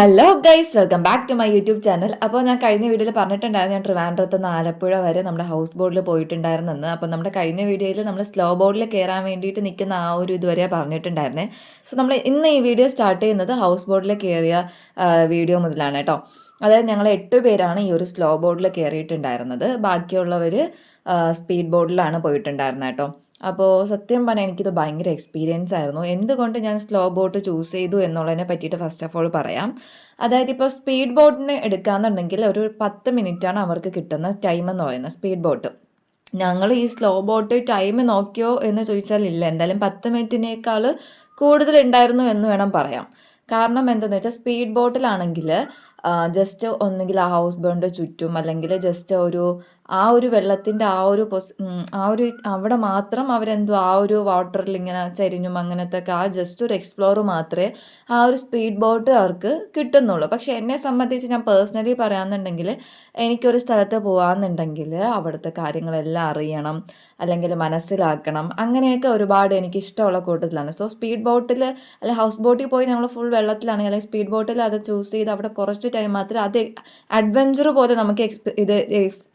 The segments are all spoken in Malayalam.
Hello guys, welcome back to my YouTube channel. അപ്പോൾ ഞാൻ കഴിഞ്ഞ വീഡിയോയിൽ പറഞ്ഞിട്ടുണ്ടായിരുന്നു ഞാൻ ട്രിവാൻഡ്രത്ത് നിന്ന് ആലപ്പുഴ വരെ നമ്മുടെ ഹൗസ് ബോട്ടിൽ പോയിട്ടുണ്ടായിരുന്നെന്ന്. അപ്പോൾ നമ്മുടെ കഴിഞ്ഞ വീഡിയോയിൽ നമ്മൾ സ്ലോ ബോട്ടിൽ കയറാൻ വേണ്ടിയിട്ട് നിൽക്കുന്ന ആ ഒരു ഇതുവരെ പറഞ്ഞിട്ടുണ്ടായിരുന്നേ. സോ നമ്മൾ ഇന്ന് ഈ വീഡിയോ സ്റ്റാർട്ട് ചെയ്യുന്നത് ഹൗസ് ബോട്ടിൽ കയറിയ വീഡിയോ മുതലാണ് കേട്ടോ. അതായത് ഞങ്ങൾ 8 പേരാണ് ഈ ഒരു സ്ലോ ബോട്ടിൽ കയറിയിട്ടുണ്ടായിരുന്നത്. ബാക്കിയുള്ളവർ സ്പീഡ് ബോട്ടിലാണ് പോയിട്ടുണ്ടായിരുന്നത് കേട്ടോ. അപ്പോൾ സത്യം പറഞ്ഞാൽ എനിക്കിത് ഭയങ്കര എക്സ്പീരിയൻസ് ആയിരുന്നു. എന്തുകൊണ്ട് ഞാൻ സ്ലോ ബോട്ട് ചൂസ് ചെയ്തു എന്നുള്ളതിനെ പറ്റിയിട്ട് ഫസ്റ്റ് ഓഫ് ഓൾ പറയാം. അതായത് ഇപ്പോൾ സ്പീഡ് ബോട്ടിന് എടുക്കാന്നുണ്ടെങ്കിൽ ഒരു 10 മിനിറ്റാണ് അവർക്ക് കിട്ടുന്ന ടൈം എന്ന് പറയുന്നത് സ്പീഡ് ബോട്ട്. ഞങ്ങൾ ഈ സ്ലോ ബോട്ട് ടൈം നോക്കിയോ എന്ന് ചോദിച്ചാൽ ഇല്ല. എന്തായാലും 10 മിനിറ്റിനേക്കാൾ കൂടുതൽ ഉണ്ടായിരുന്നു എന്ന് വേണം പറയാം. കാരണം എന്തെന്ന് വെച്ചാൽ സ്പീഡ് ബോട്ടിലാണെങ്കിൽ ജസ്റ്റ് ഒന്നുകിൽ ആ ഹൗസ് ബോട്ടിൻ്റെ ചുറ്റും അല്ലെങ്കിൽ ജസ്റ്റ് ആ ഒരു വെള്ളത്തിൻ്റെ ആ ഒരു അവിടെ മാത്രം അവരെന്തോ ആ ഒരു വാട്ടറിൽ ഇങ്ങനെ ചരിഞ്ഞും അങ്ങനത്തെ ഒക്കെ ആ ജസ്റ്റ് ഒരു എക്സ്പ്ലോർ മാത്രമേ ആ ഒരു സ്പീഡ് ബോട്ട് അവർക്ക് കിട്ടുന്നുള്ളൂ. പക്ഷേ എന്നെ സംബന്ധിച്ച് ഞാൻ പേഴ്സണലി പറയാമെന്നുണ്ടെങ്കിൽ എനിക്കൊരു സ്ഥലത്ത് പോകാമെന്നുണ്ടെങ്കിൽ അവിടുത്തെ കാര്യങ്ങളെല്ലാം അറിയണം, അല്ലെങ്കിൽ മനസ്സിലാക്കണം, അങ്ങനെയൊക്കെ ഒരുപാട് എനിക്കിഷ്ടമുള്ള കൂട്ടത്തിലാണ്. സോ സ്പീഡ് ബോട്ടിൽ അല്ലെങ്കിൽ ഹൗസ് ബോട്ടിൽ പോയി ഞങ്ങൾ ഫുൾ വെള്ളത്തിലാണെങ്കിൽ അല്ലെങ്കിൽ സ്പീഡ് ബോട്ടിൽ അത് ചൂസ് ചെയ്ത് അവിടെ കുറച്ച് ടൈം മാത്രമേ അത് അഡ്വഞ്ചർ പോലെ നമുക്ക്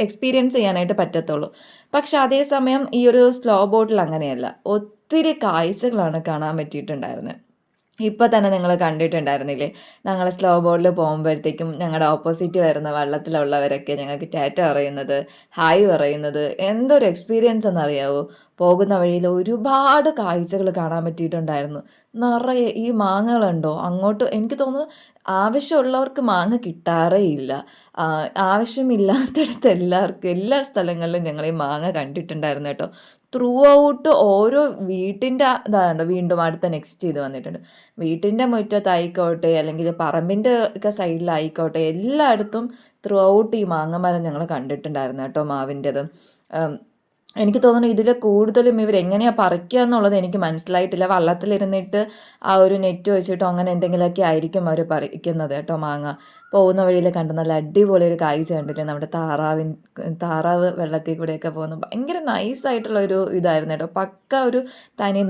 എക്സ്പീരിയൻസ് ചെയ്യാനായിട്ട് പറ്റത്തുള്ളൂ. പക്ഷെ അതേസമയം ഈ ഒരു സ്ലോ ബോട്ടിൽ അങ്ങനെയല്ല. ഒത്തിരി കാഴ്ചകളാണ് കാണാൻ പറ്റിയിട്ടുണ്ടായിരുന്നത്. ഇപ്പോൾ തന്നെ നിങ്ങൾ കണ്ടിട്ടുണ്ടായിരുന്നില്ലേ, ഞങ്ങൾ സ്ലോ ബോട്ടിൽ പോകുമ്പോഴത്തേക്കും ഞങ്ങളുടെ ഓപ്പോസിറ്റ് വരുന്ന വള്ളത്തിലുള്ളവരൊക്കെ ഞങ്ങൾക്ക് ടാറ്റ പറയുന്നത്, ഹായ് പറയുന്നത്, എന്തൊരു എക്സ്പീരിയൻസ് എന്നറിയാവോ. പോകുന്ന വഴിയിൽ ഒരുപാട് കാഴ്ചകൾ കാണാൻ പറ്റിയിട്ടുണ്ടായിരുന്നു. നിറയെ ഈ മാങ്ങകളുണ്ടോ അങ്ങോട്ട്, എനിക്ക് തോന്നുന്നു ആവശ്യമുള്ളവർക്ക് മാങ്ങ കിട്ടാറേ ഇല്ല. ആവശ്യമില്ലാത്തടത്ത് എല്ലാ സ്ഥലങ്ങളിലും ഞങ്ങൾ ഈ മാങ്ങ കണ്ടിട്ടുണ്ടായിരുന്നു കേട്ടോ. ത്രൂ ഔട്ട് ഓരോ വീട്ടിൻ്റെ ഇതാണ് വീണ്ടും അടുത്ത നെക്സ്റ്റ് ഇത് വന്നിട്ടുണ്ട്. വീട്ടിൻ്റെ മുറ്റത്തായിക്കോട്ടെ അല്ലെങ്കിൽ പറമ്പിൻ്റെ ഒക്കെ സൈഡിലായിക്കോട്ടെ എല്ലായിടത്തും ത്രൂ ഔട്ട് ഈ മാങ്ങമരം ഞങ്ങൾ കണ്ടിട്ടുണ്ടായിരുന്നു കേട്ടോ, മാവിൻ്റെത്. എനിക്ക് തോന്നുന്നു ഇതിൽ കൂടുതലും ഇവരെങ്ങനെയാണ് പറിക്കുക എന്നുള്ളത് എനിക്ക് മനസ്സിലായിട്ടില്ല. വള്ളത്തിലിരുന്നിട്ട് ആ ഒരു നെറ്റ് വെച്ചിട്ടോ അങ്ങനെ എന്തെങ്കിലുമൊക്കെ ആയിരിക്കും അവർ പറിക്കുന്നത് കേട്ടോ മാങ്ങ. പോകുന്ന വഴിയിൽ കണ്ട നല്ല അടിപൊളി ഒരു കാഴ്ച കണ്ടില്ലേ, നമ്മുടെ താറാവ് വെള്ളത്തിൽ കൂടെയൊക്കെ പോകുന്നു. ഭയങ്കര നൈസായിട്ടുള്ള ഒരു ഇതായിരുന്നു കേട്ടോ. പക്ക ഒരു തനി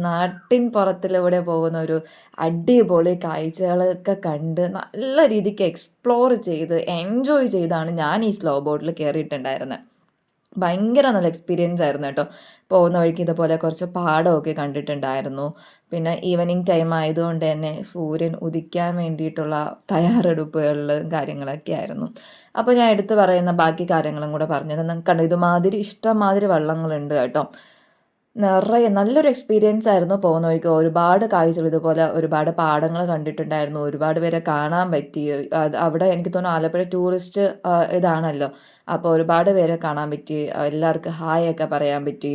നാട്ടിൻ പുറത്തിലൂടെ പോകുന്ന ഒരു അടിപൊളി കാഴ്ചകളൊക്കെ കണ്ട് നല്ല രീതിക്ക് എക്സ്പ്ലോർ ചെയ്ത് എൻജോയ് ചെയ്താണ് ഞാൻ ഈ സ്ലോ ബോട്ടിൽ കയറിയിട്ടുണ്ടായിരുന്നത്. ഭയങ്കര നല്ല എക്സ്പീരിയൻസ് ആയിരുന്നു കേട്ടോ. പോകുന്ന വഴിക്ക് ഇതുപോലെ കുറച്ച് പാടമൊക്കെ കണ്ടിട്ടുണ്ടായിരുന്നു. പിന്നെ ഈവനിങ് ടൈം ആയതുകൊണ്ട് തന്നെ സൂര്യൻ ഉദിക്കാൻ വേണ്ടിയിട്ടുള്ള തയ്യാറെടുപ്പുകളിൽ കാര്യങ്ങളൊക്കെ ആയിരുന്നു. അപ്പോൾ ഞാൻ എടുത്തു പറയുന്ന ബാക്കി കാര്യങ്ങളും കൂടെ പറഞ്ഞത് നിങ്ങൾക്ക് കണ്ടോ, ഇതുമാതിരി ഇഷ്ടംമാതിരി വള്ളങ്ങളുണ്ട് കേട്ടോ. നിറയെ നല്ലൊരു എക്സ്പീരിയൻസ് ആയിരുന്നു. പോകുന്ന വഴിക്ക് ഒരുപാട് കാഴ്ചകൾ, ഇതുപോലെ ഒരുപാട് പാടങ്ങൾ കണ്ടിട്ടുണ്ടായിരുന്നു. ഒരുപാട് പേരെ കാണാൻ പറ്റി. അവിടെ എനിക്ക് തോന്നുന്നു ആലപ്പുഴ ടൂറിസ്റ്റ് ഇതാണല്ലോ. അപ്പോൾ ഒരുപാട് പേരെ കാണാൻ പറ്റി. എല്ലാവർക്കും ഹായ് ഒക്കെ പറയാൻ പറ്റി.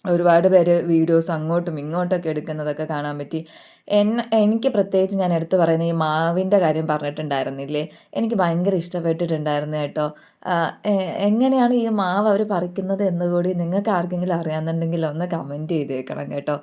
ഒരുപാട് പേര് വീഡിയോസ് അങ്ങോട്ടും ഇങ്ങോട്ടൊക്കെ എടുക്കുന്നതൊക്കെ കാണാൻ പറ്റി. എനിക്ക് പ്രത്യേകിച്ച് ഞാൻ എടുത്തു പറയുന്ന ഈ മാവിൻ്റെ കാര്യം പറഞ്ഞിട്ടുണ്ടായിരുന്നില്ലേ, എനിക്ക് ഭയങ്കര ഇഷ്ടപ്പെട്ടിട്ടുണ്ടായിരുന്നു കേട്ടോ. എങ്ങനെയാണ് ഈ മാവ് അവർ പറിക്കുന്നത് എന്നുകൂടി നിങ്ങൾക്ക് ആർക്കെങ്കിലും അറിയാമെന്നുണ്ടെങ്കിൽ ഒന്ന് കമൻറ്റ് ചെയ്തേക്കണം കേട്ടോ.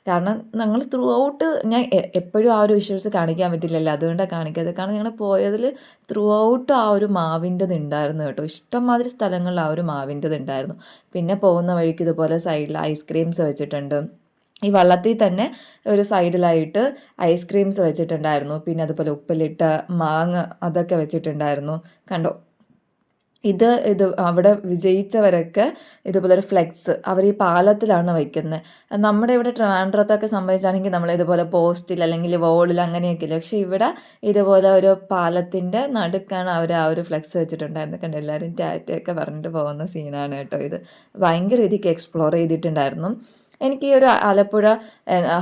കാരണം ഞങ്ങൾ ത്രൂ ഔട്ട് ഞാൻ എപ്പോഴും ആ ഒരു വിഷ്വൽസ് കാണിക്കാൻ പറ്റില്ലല്ലോ, അതുകൊണ്ടാണ് കാണിക്കാതെ. കാരണം ഞങ്ങൾ പോയതിൽ ത്രൂ ഔട്ട് ആ ഒരു മാവിൻ്റെത് ഉണ്ടായിരുന്നു കേട്ടോ. ഇഷ്ടംമാതിരി സ്ഥലങ്ങളിൽ ആ ഒരു മാവിൻ്റെത് ഉണ്ടായിരുന്നു. പിന്നെ പോകുന്ന വഴിക്ക് ഇതുപോലെ സൈഡിൽ ഐസ്ക്രീംസ് വെച്ചിട്ടുണ്ട്. ഈ വള്ളത്തിൽ തന്നെ ഒരു സൈഡിലായിട്ട് ഐസ്ക്രീംസ് വെച്ചിട്ടുണ്ടായിരുന്നു. പിന്നെ അതുപോലെ ഉപ്പിലിട്ട മാങ്ങ അതൊക്കെ വെച്ചിട്ടുണ്ടായിരുന്നു. കണ്ടോ, ഇത് അവിടെ വിജയിച്ചവരൊക്കെ ഇതുപോലെ ഒരു ഫ്ലെക്സ് അവർ ഈ പാലത്തിലാണ് വയ്ക്കുന്നത്. നമ്മുടെ ഇവിടെ ട്രിവാൻഡ്രത്തൊക്കെ സംഭവിച്ചാണെങ്കിൽ നമ്മൾ ഇതുപോലെ പോസ്റ്റിൽ അല്ലെങ്കിൽ വോളിൽ അങ്ങനെയൊക്കെ ഇല്ല. പക്ഷേ ഇവിടെ ഇതുപോലെ ഒരു പാലത്തിൻ്റെ നടുക്കാണ് അവർ ആ ഒരു ഫ്ലെക്സ് വെച്ചിട്ടുണ്ടായിരുന്നത്. കണ്ട് എല്ലാവരും ടാറ്റയൊക്കെ പറഞ്ഞിട്ട് പോകുന്ന സീനാണ് കേട്ടോ ഇത്. ഭയങ്കര രീതിക്ക് എക്സ്പ്ലോർ ചെയ്തിട്ടുണ്ടായിരുന്നു. എനിക്ക് ഈ ഒരു ആലപ്പുഴ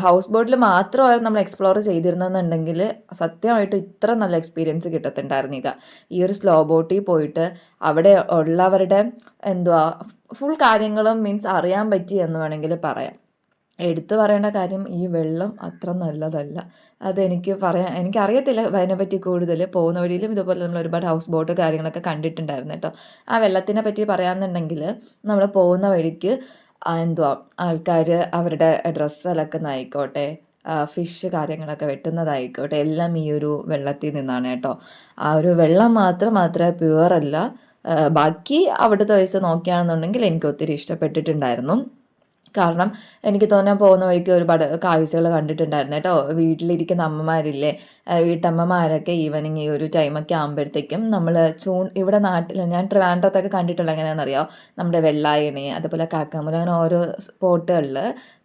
ഹൗസ് ബോട്ടിൽ മാത്രമായിരുന്നു നമ്മൾ എക്സ്പ്ലോർ ചെയ്തിരുന്നെന്നുണ്ടെങ്കിൽ സത്യമായിട്ട് ഇത്ര നല്ല എക്സ്പീരിയൻസ് കിട്ടത്തുണ്ടായിരുന്നില്ല. ഈ ഒരു സ്ലോ ബോട്ടിൽ പോയിട്ട് അവിടെ ഉള്ളവരുടെ എന്തുവാ ഫുൾ കാര്യങ്ങളും മീൻസ് അറിയാൻ പറ്റി എന്ന് വേണമെങ്കിൽ പറയാം. എടുത്തു പറയേണ്ട കാര്യം, ഈ വെള്ളം അത്ര നല്ലതല്ല. എനിക്കറിയത്തില്ല അതിനെപ്പറ്റി കൂടുതൽ. പോകുന്ന വഴിയിലും ഇതുപോലെ നമ്മൾ ഒരുപാട് ഹൗസ് ബോട്ട് കാര്യങ്ങളൊക്കെ കണ്ടിട്ടുണ്ടായിരുന്നു കേട്ടോ. ആ വെള്ളത്തിനെ പറ്റി പറയാമെന്നുണ്ടെങ്കിൽ നമ്മൾ പോകുന്ന വഴിക്ക് എന്തുവാ ആൾക്കാർ അവരുടെ ഡ്രസ്സ് അലക്കുന്നതായിക്കോട്ടെ, ഫിഷ് കാര്യങ്ങളൊക്കെ വെട്ടുന്നതായിക്കോട്ടെ, എല്ലാം ഈ ഒരു വെള്ളത്തിൽ നിന്നാണ് കേട്ടോ. ആ ഒരു വെള്ളം മാത്രമേ പ്യുവറല്ല. ബാക്കി അവിടുത്തെ വയസ്സ് നോക്കുകയാണെന്നുണ്ടെങ്കിൽ എനിക്ക് ഒത്തിരി ഇഷ്ടപ്പെട്ടിട്ടുണ്ടായിരുന്നു. കാരണം എനിക്ക് തോന്നാൻ പോകുന്ന വഴിക്ക് ഒരുപാട് കാഴ്ചകൾ കണ്ടിട്ടുണ്ടായിരുന്നു കേട്ടോ. വീട്ടിലിരിക്കുന്ന അമ്മമാരില്ലേ, വീട്ടമ്മമാരൊക്കെ ഈവനിങ് ഈ ഒരു ടൈമൊക്കെ ആകുമ്പോഴത്തേക്കും നമ്മൾ ഇവിടെ നാട്ടിൽ ഞാൻ ട്രിവാൻഡ്രത്തൊക്കെ കണ്ടിട്ടുള്ള എങ്ങനെയാണെന്നറിയാമോ, നമ്മുടെ വെള്ളായണി അതുപോലെ കാക്കാമല അങ്ങനെ ഓരോ സ്പോട്ടുകളിൽ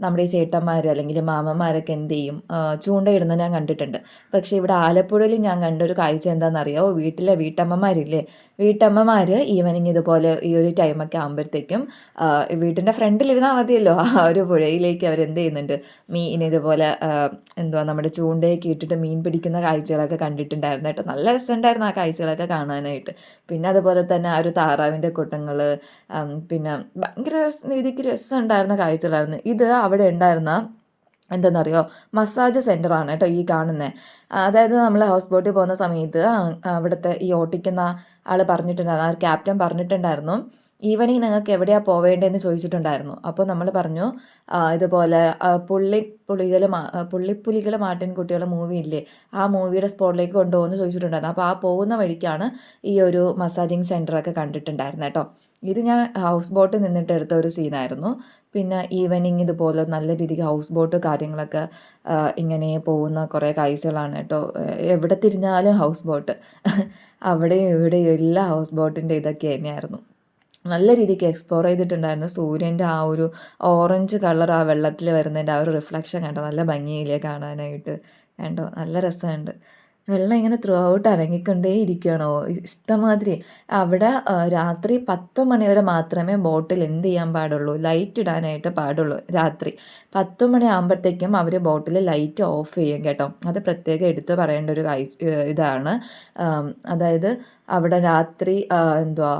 നമ്മുടെ ഈ ചേട്ടന്മാർ അല്ലെങ്കിൽ മാമന്മാരൊക്കെ എന്ത് ചെയ്യും, ചൂണ്ടയിടുന്നത് ഞാൻ കണ്ടിട്ടുണ്ട്. പക്ഷേ ഇവിടെ ആലപ്പുഴയിൽ ഞാൻ കണ്ട ഒരു കാഴ്ച എന്താണെന്നറിയാമോ, വീട്ടിലെ വീട്ടമ്മമാരില്ലേ, വീട്ടമ്മമാർ ഈവനിങ് ഇതുപോലെ ഈ ഒരു ടൈമൊക്കെ ആകുമ്പോഴത്തേക്കും വീട്ടിൻ്റെ ഫ്രണ്ടിലിരുന്നാൽ മതിയല്ലോ, ആ ഒരു പുഴയിലേക്ക് അവരെന്ത് ചെയ്യുന്നുണ്ട്, മീൻ ഇതുപോലെ എന്തുവാ നമ്മുടെ ചൂണ്ടയൊക്കെ ഇട്ടിട്ട് മീൻ പിടിക്കുന്ന കാഴ്ചകളൊക്കെ കണ്ടിട്ടുണ്ടായിരുന്നു കേട്ടോ. നല്ല രസമുണ്ടായിരുന്നു ആ കാഴ്ചകളൊക്കെ കാണാനായിട്ട്. പിന്നെ അതുപോലെ തന്നെ ആ ഒരു താറാവിൻ്റെ കൂട്ടങ്ങൾ, പിന്നെ ഭയങ്കര രീതിക്ക് രസമുണ്ടായിരുന്ന കാഴ്ചകളായിരുന്നു. ഇത് അവിടെ ഉണ്ടായിരുന്ന എന്താണെന്നറിയോ, മസാജ് സെൻ്ററാണ് കേട്ടോ ഈ കാണുന്നത്. അതായത് നമ്മൾ ഹൗസ് ബോട്ടിൽ പോകുന്ന സമയത്ത് അവിടുത്തെ ഈ ഓട്ടിക്കുന്ന ആൾ പറഞ്ഞിട്ടുണ്ടായിരുന്നു, ആ ഒരു ക്യാപ്റ്റൻ പറഞ്ഞിട്ടുണ്ടായിരുന്നു, ഈവനിങ് നിങ്ങൾക്ക് എവിടെയാണ് പോവേണ്ടതെന്ന് ചോദിച്ചിട്ടുണ്ടായിരുന്നു. അപ്പോൾ നമ്മൾ പറഞ്ഞു ഇതുപോലെ പുള്ളിപ്പുലികൾ മാട്ടിൻകുട്ടികൾ മൂവി ഇല്ലേ, ആ മൂവിയുടെ സ്പോട്ടിലേക്ക് കൊണ്ടുപോകുമെന്ന് ചോദിച്ചിട്ടുണ്ടായിരുന്നു. അപ്പോൾ ആ പോകുന്ന വഴിക്കാണ് ഈ ഒരു മസാജിങ് സെൻ്ററൊക്കെ കണ്ടിട്ടുണ്ടായിരുന്നത് കേട്ടോ. ഇത് ഞാൻ ഹൗസ് ബോട്ടിൽ നിന്നിട്ട് എടുത്ത ഒരു സീനായിരുന്നു. പിന്നെ ഈവനിങ് ഇതുപോലെ നല്ല രീതിക്ക് ഹൗസ് ബോട്ട് കാര്യങ്ങളൊക്കെ ഇങ്ങനെ പോകുന്ന കുറേ കാഴ്ചകളാണ് കേട്ടോ. എവിടെ തിരിഞ്ഞാലും ഹൗസ് ബോട്ട്, അവിടെയും ഇവിടെയും എല്ലാ ഹൗസ് ബോട്ടിൻ്റെ ഇതൊക്കെ തന്നെയായിരുന്നു. നല്ല രീതിക്ക് എക്സ്പ്ലോർ ചെയ്തിട്ടുണ്ടായിരുന്നു. സൂര്യൻ്റെ ആ ഒരു ഓറഞ്ച് കളർ ആ വെള്ളത്തിൽ വരുന്നതിൻ്റെ ആ ഒരു റിഫ്ലക്ഷൻ കണ്ടോ, നല്ല ഭംഗിയില്ലേ കാണാനായിട്ട്, കണ്ടോ നല്ല രസമുണ്ട്. വെള്ളം ഇങ്ങനെ ത്രൂ ഔട്ട് അനങ്ങിക്കൊണ്ടേ ഇരിക്കുകയാണോ ഇഷ്ടമാതിരി. അവിടെ രാത്രി 10 മണി വരെ മാത്രമേ ബോട്ടിൽ എന്ത് ചെയ്യാൻ പാടുള്ളൂ, ലൈറ്റ് ഇടാനായിട്ട് പാടുള്ളൂ. രാത്രി 10 മണി ആകുമ്പോഴത്തേക്കും അവർ ബോട്ടിൽ ലൈറ്റ് ഓഫ് ചെയ്യും കേട്ടോ. അത് പ്രത്യേകം എടുത്ത് പറയേണ്ട ഒരു ഇതാണ്. അതായത് അവിടെ രാത്രി എന്തുവാ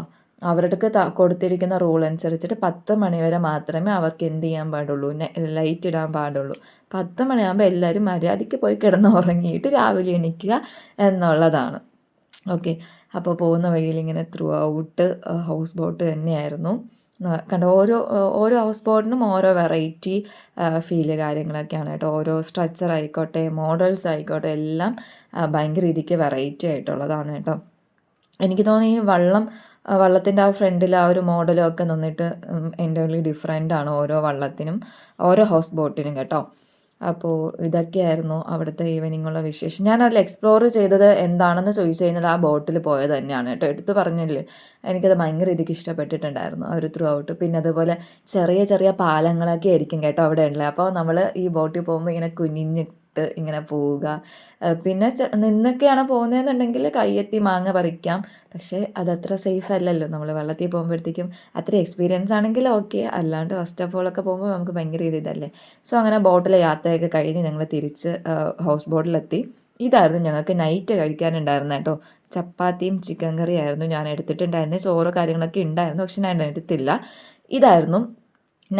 അവർക്ക് കൊടുത്തിരിക്കുന്ന റൂൾ അനുസരിച്ചിട്ട് 10 മണി വരെ മാത്രമേ അവർക്ക് എന്ത് ചെയ്യാൻ പാടുള്ളൂ, ലൈറ്റ് ഇടാൻ പാടുള്ളൂ. 10 മണിയാകുമ്പോൾ എല്ലാവരും മര്യാദയ്ക്ക് പോയി കിടന്ന് ഉറങ്ങിയിട്ട് രാവിലെ എണീക്കുക എന്നുള്ളതാണ്. ഓക്കെ, അപ്പോൾ പോകുന്ന വഴിയിൽ ഇങ്ങനെ ത്രൂ ഔട്ട് ഹൗസ് ബോട്ട് തന്നെയായിരുന്നു. കണ്ടോ, ഓരോ ഹൗസ് ബോട്ടിനും ഓരോ വെറൈറ്റി ഫീല് കാര്യങ്ങളൊക്കെയാണ് കേട്ടോ. ഓരോ സ്ട്രക്ചർ ആയിക്കോട്ടെ, മോഡൽസ് ആയിക്കോട്ടെ, എല്ലാം ഭയങ്കര രീതിക്ക് വെറൈറ്റി ആയിട്ടുള്ളതാണ് കേട്ടോ. എനിക്ക് തോന്നി ഈ വള്ളത്തിൻ്റെ ആ ഫ്രണ്ടിൽ ആ ഒരു മോഡലും ഒക്കെ നിന്നിട്ട് എൻ്റർലി ഡിഫറെൻ്റ് ആണ് ഓരോ വള്ളത്തിനും ഓരോ ഹൗസ് ബോട്ടിനും കേട്ടോ. അപ്പോൾ ഇതൊക്കെയായിരുന്നു അവിടുത്തെ ഈവനിങ്ങുള്ള വിശേഷം. ഞാനതിൽ എക്സ്പ്ലോർ ചെയ്തത് എന്താണെന്ന് ചോദിച്ചു കഴിഞ്ഞാൽ ആ ബോട്ടിൽ പോയത് തന്നെയാണ് കേട്ടോ. എടുത്തു പറഞ്ഞില്ലേ, എനിക്കത് ഭയങ്കര രീതിക്ക് ഇഷ്ടപ്പെട്ടിട്ടുണ്ടായിരുന്നു ആ ഒരു ത്രൂ ഔട്ട്. പിന്നെ അതുപോലെ ചെറിയ ചെറിയ പാലങ്ങളൊക്കെ ആയിരിക്കും കേട്ടോ അവിടെ ഉള്ളത്. അപ്പോൾ നമ്മൾ ഈ ബോട്ടിൽ പോകുമ്പോൾ ഇങ്ങനെ കുനിഞ്ഞിട്ട് ഇങ്ങനെ പോവുക. പിന്നെ നിന്നൊക്കെയാണ് പോകുന്നതെന്നുണ്ടെങ്കിൽ കയ്യെത്തി മാങ്ങ പറിക്കാം. പക്ഷേ അതത്ര സേഫ് അല്ലല്ലോ, നമ്മൾ വെള്ളത്തിൽ പോകുമ്പോഴത്തേക്കും. അത്ര എക്സ്പീരിയൻസ് ആണെങ്കിൽ ഓക്കെ, അല്ലാണ്ട് ഫസ്റ്റ് ഓഫ് ഓൾ ഒക്കെ പോകുമ്പോൾ നമുക്ക് ഭയങ്കര ഇതല്ലേ. സോ അങ്ങനെ ബോട്ടിലെ യാത്രയൊക്കെ കഴിഞ്ഞ് ഞങ്ങൾ തിരിച്ച് ഹൗസ് ബോട്ടിലെത്തി. ഇതായിരുന്നു ഞങ്ങൾക്ക് നൈറ്റ് കഴിക്കാനുണ്ടായിരുന്നത് കേട്ടോ. ചപ്പാത്തിയും ചിക്കൻ കറിയായിരുന്നു ഞാൻ എടുത്തിട്ടുണ്ടായിരുന്നത്. ചോറ് കാര്യങ്ങളൊക്കെ ഉണ്ടായിരുന്നു, പക്ഷെ ഞാൻ എടുത്തില്ല. ഇതായിരുന്നു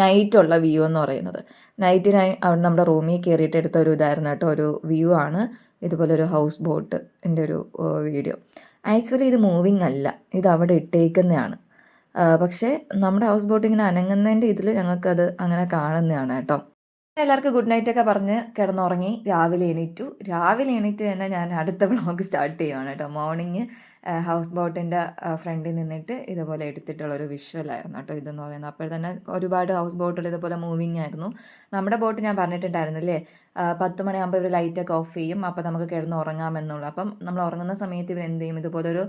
നൈറ്റുള്ള വ്യൂ എന്ന് പറയുന്നത്. നൈറ്റ് ഞാൻ അവിടെ നമ്മുടെ റൂമിൽ കയറിയിട്ട് എടുത്ത ഒരു ഇതായിരുന്നു കേട്ടോ, ഒരു വ്യൂ ആണ്. ഇതുപോലെ ഒരു ഹൗസ് ബോട്ടിൻ്റെ ഒരു വീഡിയോ. ആക്ച്വലി ഇത് മൂവിങ് അല്ല, ഇത് അവിടെ ഇട്ടേക്കുന്നതാണ്. പക്ഷേ നമ്മുടെ ഹൗസ് ബോട്ട് ഇങ്ങനെ അനങ്ങുന്നതിൻ്റെ ഇതിൽ ഞങ്ങൾക്കത് അങ്ങനെ കാണുന്നതാണ് കേട്ടോ. എല്ലാവർക്കും ഗുഡ് നൈറ്റൊക്കെ പറഞ്ഞ് കിടന്നുറങ്ങി. രാവിലെ എണീറ്റ് തന്നെ ഞാൻ അടുത്ത വ്ളോഗ് സ്റ്റാർട്ട് ചെയ്യുകയാണ് കേട്ടോ. മോർണിംഗ് ഹൗസ് ബോട്ടിൻ്റെ ഫ്രണ്ടിൽ നിന്നിട്ട് ഇതുപോലെ എടുത്തിട്ടുള്ളൊരു വിഷ്വലായിരുന്നു കേട്ടോ ഇതെന്ന് പറയുന്നത്. അപ്പോൾ തന്നെ ഒരുപാട് ഹൗസ് ബോട്ടുകൾ ഇതുപോലെ മൂവിങ് ആയിരുന്നു. നമ്മുടെ ബോട്ട് ഞാൻ പറഞ്ഞിട്ടുണ്ടായിരുന്നില്ലേ, 10 മണിയാകുമ്പോൾ ഇവർ ലൈറ്റൊക്കെ ഓഫ് ചെയ്യും, അപ്പോൾ നമുക്ക് കിടന്ന് ഉറങ്ങാമെന്നുള്ളൂ. അപ്പം നമ്മൾ ഉറങ്ങുന്ന സമയത്ത് ഇവർ എന്ത് ചെയ്യും, ഇതുപോലൊരു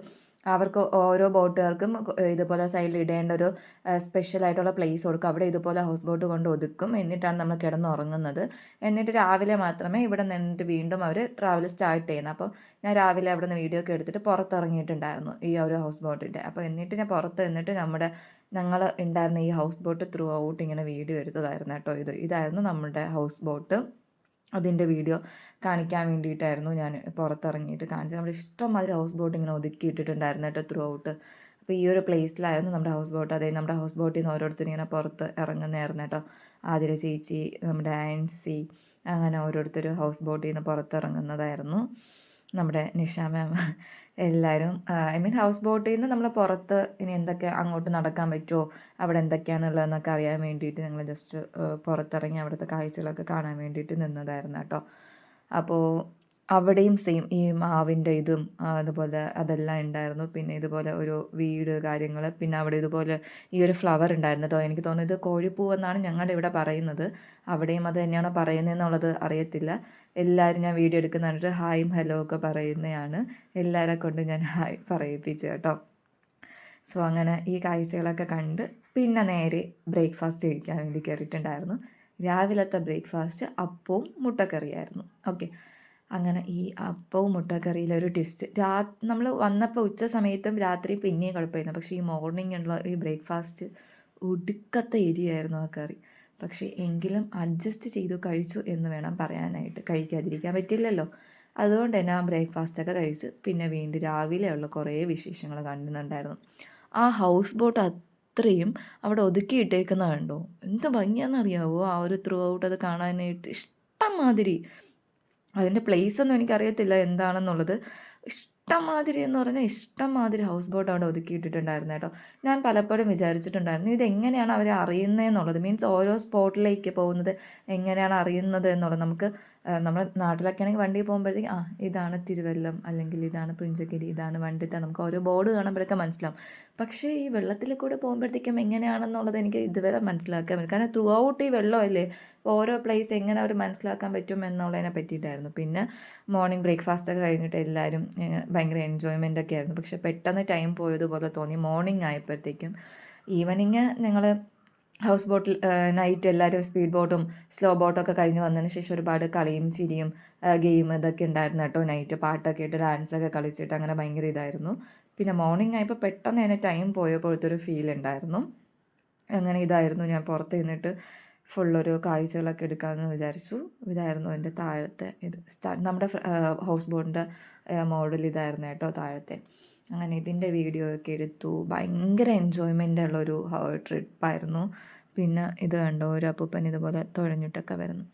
അവർക്ക് ഓരോ ബോട്ടുകാർക്കും ഇതുപോലെ സൈഡിൽ ഇടേണ്ട ഒരു സ്പെഷ്യലായിട്ടുള്ള പ്ലേസ് കൊടുക്കും. അവിടെ ഇതുപോലെ ഹൗസ് ബോട്ട് കൊണ്ട് ഒതുക്കും. എന്നിട്ടാണ് നമ്മൾ കിടന്നുറങ്ങുന്നത്. എന്നിട്ട് രാവിലെ മാത്രമേ ഇവിടെ നിന്നിട്ട് വീണ്ടും അവർ ട്രാവൽ സ്റ്റാർട്ട് ചെയ്യുന്നത്. അപ്പോൾ ഞാൻ രാവിലെ അവിടെ നിന്ന് വീഡിയോ ഒക്കെ എടുത്തിട്ട് പുറത്തിറങ്ങിയിട്ടുണ്ടായിരുന്നു ഈ ഒരു ഹൗസ് ബോട്ടിൻ്റെ. അപ്പോൾ എന്നിട്ട് ഞാൻ പുറത്ത് നിന്നിട്ട് ഞങ്ങൾ ഉണ്ടായിരുന്ന ഈ ഹൗസ് ബോട്ട് ത്രൂ ഔട്ട് ഇങ്ങനെ വീഡിയോ എടുത്തതായിരുന്നു കേട്ടോ. ഇതായിരുന്നു നമ്മുടെ ഹൗസ് ബോട്ട്. അതിൻ്റെ വീഡിയോ കാണിക്കാൻ വേണ്ടിയിട്ടായിരുന്നു ഞാൻ പുറത്തിറങ്ങിയിട്ട് കാണിച്ചത്. നമ്മുടെ ഇഷ്ടംമാതിരി ഹൗസ് ബോട്ട് ഇങ്ങനെ ഒതുക്കി ഇട്ടിട്ടുണ്ടായിരുന്നു കേട്ടോ ത്രൂ ഔട്ട്. അപ്പോൾ ഈ ഒരു പ്ലേസിലായിരുന്നു നമ്മുടെ ഹൗസ് ബോട്ട്. അതായത് നമ്മുടെ ഹൗസ് ബോട്ടിൽ നിന്ന് ഓരോരുത്തരും ഇങ്ങനെ പുറത്ത് ഇറങ്ങുന്നതായിരുന്നു കേട്ടോ. ആതിര ചേച്ചി, നമ്മുടെ ആൻസി, അങ്ങനെ ഓരോരുത്തർ ഹൗസ് ബോട്ടിൽ നിന്ന് പുറത്തിറങ്ങുന്നതായിരുന്നു. നമ്മുടെ നിഷ മാം, എല്ലാവരും ഹൗസ് ബോട്ടിൽ നിന്ന് നമ്മൾ പുറത്ത് ഇനി എന്തൊക്കെ അങ്ങോട്ട് നടക്കാൻ പറ്റുമോ, അവിടെ എന്തൊക്കെയാണുള്ളതെന്നൊക്കെ അറിയാൻ വേണ്ടിയിട്ട് ഞങ്ങൾ ജസ്റ്റ് പുറത്തിറങ്ങി അവിടുത്തെ കാഴ്ചകളൊക്കെ കാണാൻ വേണ്ടിയിട്ട് നിന്നതായിരുന്നു കേട്ടോ. അപ്പോൾ അവിടെയും സെയിം ഈ മാവിൻ്റെ ഇതും അതുപോലെ അതെല്ലാം ഉണ്ടായിരുന്നു. പിന്നെ ഇതുപോലെ ഒരു വീട് കാര്യങ്ങൾ, പിന്നെ അവിടെ ഇതുപോലെ ഈ ഒരു ഫ്ലവർ ഉണ്ടായിരുന്നു കേട്ടോ. എനിക്ക് തോന്നുന്നു ഇത് കോഴിപ്പൂവെന്നാണ് ഞങ്ങളുടെ ഇവിടെ പറയുന്നത്. അവിടെയും അത് തന്നെയാണോ പറയുന്നതെന്നുള്ളത് അറിയത്തില്ല. എല്ലാവരും ഞാൻ വീഡിയോ എടുക്കുന്ന കണ്ടിട്ട് ഹായും ഹലോ ഒക്കെ പറയുന്നതാണ്. എല്ലാവരെ കൊണ്ട് ഞാൻ ഹായ് പറയിപ്പിച്ചു കേട്ടോ. സോ അങ്ങനെ ഈ കാഴ്ചകളൊക്കെ കണ്ട് പിന്നെ നേരെ ബ്രേക്ക്ഫാസ്റ്റ് കഴിക്കാൻ വേണ്ടി കയറിയിട്ടുണ്ടായിരുന്നു. രാവിലത്തെ ബ്രേക്ക്ഫാസ്റ്റ് അപ്പവും മുട്ടക്കറിയായിരുന്നു. ഓക്കെ, അങ്ങനെ ഈ അപ്പവും മുട്ടക്കറിയിലൊരു ട്വിസ്റ്റ്, നമ്മൾ വന്നപ്പോൾ ഉച്ച സമയത്തും രാത്രി പിന്നെയും കുഴപ്പമായിരുന്നു. പക്ഷേ ഈ മോർണിംഗ് ഉള്ള ഈ ബ്രേക്ക്ഫാസ്റ്റ് ഒടുക്കത്തെ എരിയായിരുന്നു ആ കറി. പക്ഷേ എങ്കിലും അഡ്ജസ്റ്റ് ചെയ്തു കഴിച്ചു എന്ന് വേണം പറയാനായിട്ട്. കഴിക്കാതിരിക്കാൻ പറ്റില്ലല്ലോ. അതുകൊണ്ട് തന്നെ ആ ബ്രേക്ക്ഫാസ്റ്റൊക്കെ കഴിച്ച് പിന്നെ വീണ്ടും രാവിലെയുള്ള കുറേ വിശേഷങ്ങൾ കാണുന്നുണ്ടായിരുന്നു. ആ ഹൗസ് ബോട്ട് അത്രയും അവിടെ ഒതുക്കിയിട്ടേക്കുന്ന കണ്ടോ, എന്ത് ഭംഗിയാണെന്നറിയാവോ ആ ഒരു ത്രൂ ഔട്ട് അത് കാണാനായിട്ട്. ഇഷ്ടം മാതിരി, അതിൻ്റെ പ്ലേസൊന്നും എനിക്കറിയത്തില്ല എന്താണെന്നുള്ളത്. ഇഷ്ടംമാതിരി എന്ന് പറഞ്ഞാൽ ഇഷ്ടംമാതിരി ഹൗസ് ബോട്ട് അവിടെ ഒതുക്കിയിട്ടിട്ടുണ്ടായിരുന്നു കേട്ടോ. ഞാൻ പലപ്പോഴും വിചാരിച്ചിട്ടുണ്ടായിരുന്നു ഇതെങ്ങനെയാണ് അവർ അറിയുന്നതെന്നുള്ളത്. മീൻസ് ഓരോ സ്പോട്ടിലേക്ക് പോകുന്നത് എങ്ങനെയാണ് അറിയുന്നത് എന്നുള്ളത്. നമുക്ക് നമ്മുടെ നാട്ടിലൊക്കെ ആണെങ്കിൽ വണ്ടി പോകുമ്പോഴത്തേക്ക് ഇതാണ് തിരുവല്ലം, അല്ലെങ്കിൽ ഇതാണ് പുഞ്ചഗിരി, ഇതാണ് വണ്ടിത്ത, നമുക്ക് ഓരോ ബോർഡ് കാണുമ്പോഴൊക്കെ മനസ്സിലാവും. പക്ഷേ ഈ വെള്ളത്തിൽ കൂടെ പോകുമ്പോഴത്തേക്കും എങ്ങനെയാണെന്നുള്ളത് എനിക്ക് ഇതുവരെ മനസ്സിലാക്കാൻ പറ്റും. കാരണം ത്രൂ ഔട്ട് ഈ വെള്ളമല്ലേ, ഓരോ പ്ലേസ് എങ്ങനെ അവർ മനസ്സിലാക്കാൻ പറ്റും എന്നുള്ളതിനെ പറ്റിയിട്ടായിരുന്നു. പിന്നെ മോർണിംഗ് ബ്രേക്ക്ഫാസ്റ്റൊക്കെ കഴിഞ്ഞിട്ട് എല്ലാവരും ഭയങ്കര എൻജോയ്മെൻ്റ് ഒക്കെ ആയിരുന്നു. പക്ഷേ പെട്ടെന്ന് ടൈം പോയതുപോലെ തോന്നി മോർണിംഗ് ആയപ്പോഴത്തേക്കും. ഈവനിങ് ഞങ്ങൾ ഹൗസ് ബോട്ടിൽ നൈറ്റ് എല്ലാവരും സ്പീഡ് ബോട്ടും സ്ലോ ബോട്ടൊക്കെ കഴിഞ്ഞ് വന്നതിന് ശേഷം ഒരുപാട് കളിയും ചിരിയും ഗെയിം ഇതൊക്കെ ഉണ്ടായിരുന്നു കേട്ടോ. നൈറ്റ് പാട്ടൊക്കെ ഇട്ട് ഡാൻസൊക്കെ കളിച്ചിട്ട് അങ്ങനെ ഭയങ്കര ഇതായിരുന്നു. പിന്നെ മോർണിംഗ് ആയപ്പോൾ പെട്ടെന്ന് തന്നെ ടൈം പോയപ്പോഴത്തെ ഒരു ഫീൽ ഉണ്ടായിരുന്നു. അങ്ങനെ ഇതായിരുന്നു, ഞാൻ പുറത്ത് നിന്നിട്ട് ഫുള്ളൊരു കാഴ്ചകളൊക്കെ എടുക്കാമെന്ന് വിചാരിച്ചു. ഇതായിരുന്നു എൻ്റെ താഴത്തെ ഇത് നമ്മുടെ ഹൗസ് ബോട്ടിൻ്റെ മോഡൽ ഇതായിരുന്നു കേട്ടോ താഴത്തെ. അങ്ങനെ ഇതിൻ്റെ വീഡിയോ ഒക്കെ എടുത്തു. ഭയങ്കര എൻജോയ്മെൻ്റ് ഉള്ളൊരു ട്രിപ്പായിരുന്നു. പിന്നെ ഇത് കണ്ടോ, ഒരു അപ്പൂപ്പൻ ഇതുപോലെ തുഴഞ്ഞിട്ടൊക്കെ വരുന്നു.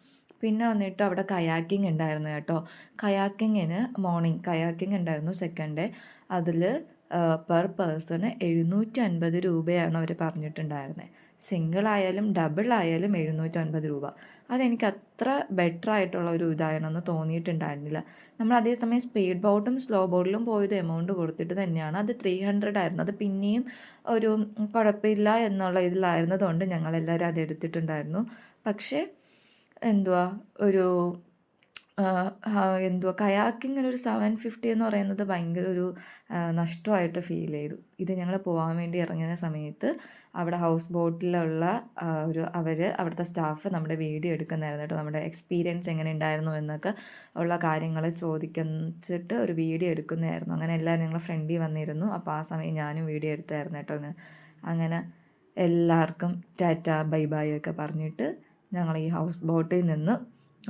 പിന്നെ വന്നിട്ട് അവിടെ കയാക്കിംഗ് ഉണ്ടായിരുന്നു കേട്ടോ. കയാക്കിങ്ങിന് മോർണിംഗ് കയാക്കിംഗ് ഉണ്ടായിരുന്നു സെക്കൻഡ് ഡേ. അതിൽ പെർ പേഴ്സണ് 750 രൂപയാണ് അവർ പറഞ്ഞിട്ടുണ്ടായിരുന്നത്. സിംഗിളായാലും ഡബിളായാലും 750 രൂപ. അതെനിക്ക് അത്ര ബെറ്റർ ആയിട്ടുള്ള ഒരു ഇതാണെന്ന് തോന്നിയിട്ടുണ്ടായിരുന്നില്ല. നമ്മൾ അതേസമയം സ്പീഡ് ബോട്ടും സ്ലോ ബോട്ടിലും പോയത് എമൗണ്ട് കൊടുത്തിട്ട് തന്നെയാണ്. അത് 300 ആയിരുന്നു. അത് പിന്നെയും ഒരു കുഴപ്പമില്ല എന്നുള്ള ഇതിലായിരുന്നതുകൊണ്ട് ഞങ്ങളെല്ലാവരും അത് എടുത്തിട്ടുണ്ടായിരുന്നു. പക്ഷേ എന്തുവാ ഒരു കയാക്കിങ്ങിനൊരു 750 എന്ന് പറയുന്നത് ഭയങ്കര ഒരു നഷ്ടമായിട്ട് ഫീൽ ചെയ്തു. ഇത് ഞങ്ങൾ പോകാൻ വേണ്ടി ഇറങ്ങുന്ന സമയത്ത് അവിടെ ഹൗസ് ബോട്ടിലുള്ള അവിടുത്തെ സ്റ്റാഫ് നമ്മുടെ വീഡിയോ എടുക്കുന്നതായിരുന്നു കേട്ടോ. നമ്മുടെ എക്സ്പീരിയൻസ് എങ്ങനെ ഉണ്ടായിരുന്നു എന്നൊക്കെ ഉള്ള കാര്യങ്ങൾ ചോദിച്ചിട്ട് ഒരു വീഡിയോ എടുക്കുന്നതായിരുന്നു. അങ്ങനെ എല്ലാവരും ഞങ്ങൾ ഫ്രണ്ടിൽ വന്നിരുന്നു. അപ്പോൾ ആ സമയം ഞാനും വീഡിയോ എടുത്തായിരുന്നു കേട്ടോ. അങ്ങനെ എല്ലാവർക്കും ടാറ്റ ബൈ ബൈ ഒക്കെ പറഞ്ഞിട്ട് ഞങ്ങൾ ഈ ഹൗസ് ബോട്ടിൽ നിന്ന്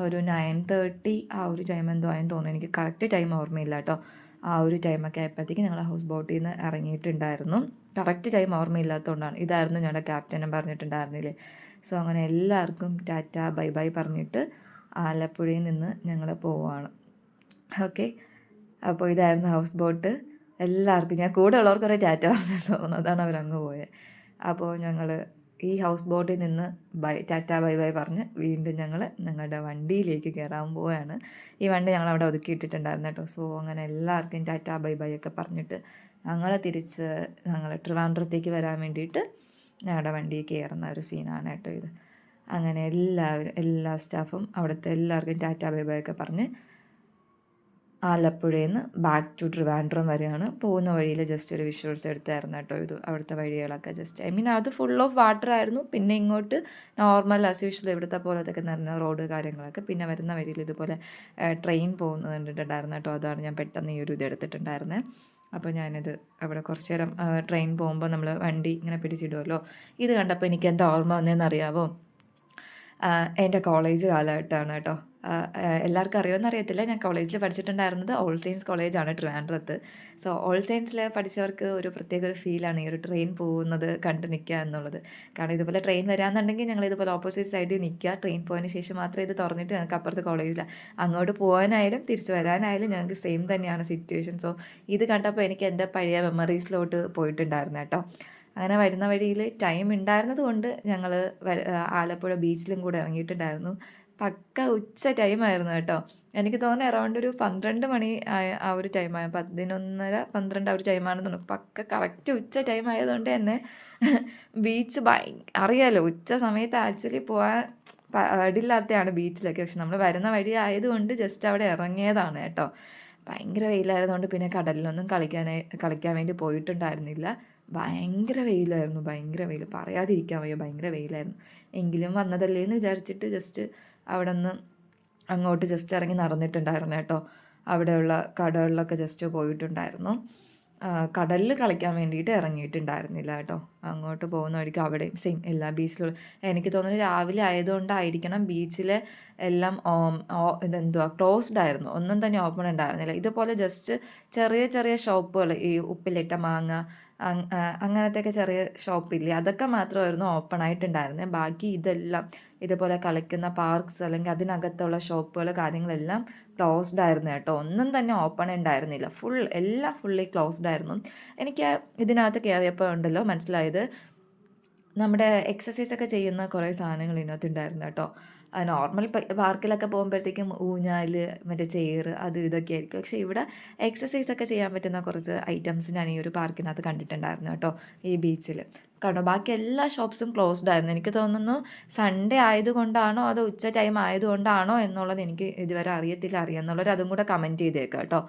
ഒരു 9:30 ആ ഒരു ടൈം എന്തോ ആയെന്ന് തോന്നുന്നു. എനിക്ക് കറക്റ്റ് ടൈം ഓർമ്മയില്ല കേട്ടോ. ആ ഒരു ടൈമൊക്കെ ആയപ്പോഴത്തേക്ക് ഞങ്ങൾ ഹൗസ് ബോട്ടിൽ നിന്ന് ഇറങ്ങിയിട്ടുണ്ടായിരുന്നു. Correct time ഓർമ്മയില്ലാത്തതുകൊണ്ടാണ്. ഇതായിരുന്നു ഞങ്ങളുടെ ക്യാപ്റ്റനും പറഞ്ഞിട്ടുണ്ടായിരുന്നില്ലേ. സോ അങ്ങനെ എല്ലാവർക്കും ടാറ്റ ബൈ ബൈ പറഞ്ഞിട്ട് ആലപ്പുഴയിൽ നിന്ന് ഞങ്ങൾ പോവുകയാണ്. ഓക്കെ, അപ്പോൾ ഇതായിരുന്നു ഹൗസ് ബോട്ട്. എല്ലാവർക്കും, ഞാൻ കൂടെ ഉള്ളവർക്കൊരു ടാറ്റ പറഞ്ഞു തോന്നുന്നു, അതാണ് അവരങ്ങ് പോയത്. അപ്പോൾ ഞങ്ങൾ ഈ ഹൗസ് ബോട്ടിൽ നിന്ന് ടാറ്റ ബൈ ബൈ പറഞ്ഞ് വീണ്ടും ഞങ്ങൾ ഞങ്ങളുടെ വണ്ടിയിലേക്ക് കയറാൻ പോവുകയാണ്. ഈ വണ്ടി ഞങ്ങളവിടെ ഒതുക്കിയിട്ടിട്ടുണ്ടായിരുന്നു കേട്ടോ. സോ അങ്ങനെ എല്ലാവർക്കും ടാറ്റ ബൈ ബൈ ഒക്കെ പറഞ്ഞിട്ട് ഞങ്ങൾ ട്രിവാൻഡ്രത്തേക്ക് വരാൻ വേണ്ടിയിട്ട് ഞങ്ങളുടെ വണ്ടിയിൽ കയറുന്ന ഒരു സീനാണ് കേട്ടോ ഇത്. അങ്ങനെ എല്ലാ സ്റ്റാഫും അവിടുത്തെ എല്ലാവർക്കും ടാറ്റ ബൈ ബൈ ഒക്കെ പറഞ്ഞ് ആലപ്പുഴയിൽ നിന്ന് ബാക്ക് ടു ട്രിവാൻഡ്രം വരെയാണ്. പോകുന്ന വഴിയിൽ ജസ്റ്റ് ഒരു വിഷ്വൽസ് എടുത്തായിരുന്നു കേട്ടോ ഇത്. അവിടുത്തെ വഴികളൊക്കെ ജസ്റ്റ് അത് ഫുൾ ഓഫ് വാട്ടർ ആയിരുന്നു. പിന്നെ ഇങ്ങോട്ട് നോർമൽ ആസ് യൂഷ്വൽ ഇവിടുത്തെ പോലത്തൊക്കെ നിറഞ്ഞ റോഡ് കാര്യങ്ങളൊക്കെ. പിന്നെ വരുന്ന വഴിയിൽ ഇതുപോലെ ട്രെയിൻ പോകുന്നത് കണ്ടിട്ടുണ്ടായിരുന്നു കേട്ടോ. അതാണ് ഞാൻ പെട്ടെന്ന് ഈ ഒരു ഇത് എടുത്തിട്ടുണ്ടായിരുന്നത്. അപ്പോൾ ഞാനിത് അവിടെ കുറച്ച് നേരം ട്രെയിൻ പോകുമ്പോൾ നമ്മൾ വണ്ടി ഇങ്ങനെ പിടിച്ചിടുമല്ലോ. ഇത് കണ്ടപ്പോൾ എനിക്ക് എന്താ ഓർമ്മ വന്നതെന്നറിയാവോ, എൻ്റെ കോളേജ് കാലഘട്ടമാണ് കേട്ടോ. എല്ലാവർക്കും അറിയുമെന്ന് അറിയത്തില്ല, ഞാൻ കോളേജിൽ പഠിച്ചിട്ടുണ്ടായിരുന്നത് ഓൾ സയൻസ് കോളേജാണ് ട്രിവാൻഡ്രത്ത്. സോ ഓൾ സയൻസിൽ പഠിച്ചവർക്ക് ഒരു പ്രത്യേക ഒരു ഫീലാണ് ഈ ഒരു ട്രെയിൻ പോകുന്നത് കണ്ട് നിൽക്കുക എന്നുള്ളത്. കാരണം ഇതുപോലെ ട്രെയിൻ വരാമെന്നുണ്ടെങ്കിൽ ഞങ്ങൾ ഇതുപോലെ ഓപ്പോസിറ്റ് സൈഡിൽ നിൽക്കുക. ട്രെയിൻ പോയതിന് ശേഷം മാത്രമേ ഇത് തുറന്നിട്ട് ഞങ്ങൾക്ക് അപ്പുറത്ത് കോളേജിലാണ്. അങ്ങോട്ട് പോകാനായാലും തിരിച്ച് വരാനായാലും ഞങ്ങൾക്ക് സെയിം തന്നെയാണ് സിറ്റുവേഷൻ. സോ ഇത് കണ്ടപ്പോൾ എനിക്ക് എൻ്റെ പഴയ മെമ്മറീസിലോട്ട് പോയിട്ടുണ്ടായിരുന്നു കേട്ടോ. അങ്ങനെ വരുന്ന വഴിയിൽ ടൈം ഉണ്ടായിരുന്നത് കൊണ്ട് ഞങ്ങൾ ആലപ്പുഴ ബീച്ചിലും കൂടെ ഇറങ്ങിയിട്ടുണ്ടായിരുന്നു. പക്ക ഉച്ച ടൈമായിരുന്നു കേട്ടോ. എനിക്ക് തോന്നുന്നു അറൗണ്ട് ഒരു 12 മണി ആ ഒരു ടൈമാണ്, 11:30 12 ആ ഒരു ടൈമാണെന്ന് തോന്നുന്നു. പക്ക കറക്റ്റ് ഉച്ച ടൈം ആയതുകൊണ്ട് തന്നെ ബീച്ച് അറിയാലോ ഉച്ച സമയത്ത് ആക്ച്വലി പോകാൻ പാടില്ലാത്തതാണ് ബീച്ചിലൊക്കെ. പക്ഷെ നമ്മൾ വരുന്ന വഴി ആയതുകൊണ്ട് ജസ്റ്റ് അവിടെ ഇറങ്ങിയതാണ് കേട്ടോ. ഭയങ്കര വെയിലായതുകൊണ്ട് പിന്നെ കടലിലൊന്നും കളിക്കാൻ വേണ്ടി പോയിട്ടുണ്ടായിരുന്നില്ല. ഭയങ്കര വെയിലായിരുന്നു, ഭയങ്കര വെയിൽ, പറയാതിരിക്കാൻ വയ്യ, ഭയങ്കര വെയിലായിരുന്നു. എങ്കിലും വന്നതല്ലേ എന്ന് വിചാരിച്ചിട്ട് ജസ്റ്റ് അവിടെ നിന്ന് അങ്ങോട്ട് ജസ്റ്റ് ഇറങ്ങി നടന്നിട്ടുണ്ടായിരുന്നു കേട്ടോ. അവിടെയുള്ള കടകളിലൊക്കെ ജസ്റ്റ് പോയിട്ടുണ്ടായിരുന്നു. കടലിൽ കളിക്കാൻ വേണ്ടിയിട്ട് ഇറങ്ങിയിട്ടുണ്ടായിരുന്നില്ല കേട്ടോ. അങ്ങോട്ട് പോകുന്ന വഴിക്ക് അവിടെയും സെയിം എല്ലാ ബീച്ചിലും എനിക്ക് തോന്നുന്നു രാവിലെ ആയതുകൊണ്ടായിരിക്കണം ബീച്ചിൽ എല്ലാം ഇതെന്തുവാ ക്ലോസ്ഡ് ആയിരുന്നു, ഒന്നും തന്നെ ഓപ്പൺ ഉണ്ടായിരുന്നില്ല. ഇതുപോലെ ജസ്റ്റ് ചെറിയ ചെറിയ ഷോപ്പുകൾ, ഈ ഉപ്പിലിട്ട മാങ്ങ അങ്ങനത്തെയൊക്കെ ചെറിയ ഷോപ്പില്ലേ, അതൊക്കെ മാത്രമായിരുന്നു ഓപ്പൺ ആയിട്ടുണ്ടായിരുന്നത്. ബാക്കി ഇതെല്ലാം ഇതുപോലെ കളിക്കുന്ന പാർക്സ് അല്ലെങ്കിൽ അതിനകത്തുള്ള ഷോപ്പുകൾ കാര്യങ്ങളെല്ലാം ക്ലോസ്ഡ് ആയിരുന്നു കേട്ടോ. ഒന്നും തന്നെ ഓപ്പൺ ഉണ്ടായിരുന്നില്ല, എല്ലാം ഫുള്ളി ക്ലോസ്ഡ് ആയിരുന്നു. എനിക്ക് ഇതിനകത്ത് കയറിയപ്പോൾ ഉണ്ടല്ലോ മനസ്സിലായത്, നമ്മുടെ എക്സസൈസൊക്കെ ചെയ്യുന്ന കുറേ സാധനങ്ങൾ ഇതിനകത്ത് ഉണ്ടായിരുന്നു കേട്ടോ. നോർമൽ പാർക്കിലൊക്കെ പോകുമ്പോഴത്തേക്കും ഊഞ്ഞാൽ, മറ്റേ ചെയർ, അത് ഇതൊക്കെ ആയിരിക്കും. പക്ഷേ ഇവിടെ എക്സസൈസൊക്കെ ചെയ്യാൻ പറ്റുന്ന കുറച്ച് ഐറ്റംസ് ഞാൻ ഈ ഒരു പാർക്കിനകത്ത് കണ്ടിട്ടുണ്ടായിരുന്നു കേട്ടോ, ഈ ബീച്ചിൽ. കാരണം ബാക്കി എല്ലാ ഷോപ്സും ക്ലോസ്ഡ് ആയിരുന്നു. എനിക്ക് തോന്നുന്നു സൺഡേ ആയതുകൊണ്ടാണോ അതോ ഉച്ച ടൈം ആയതുകൊണ്ടാണോ എന്നുള്ളത് എനിക്ക് ഇതുവരെ അറിയത്തില്ല. അറിയാമെന്നുള്ളവർ അതും കൂടെ കമൻറ്റ് ചെയ്തേക്കാം കേട്ടോ.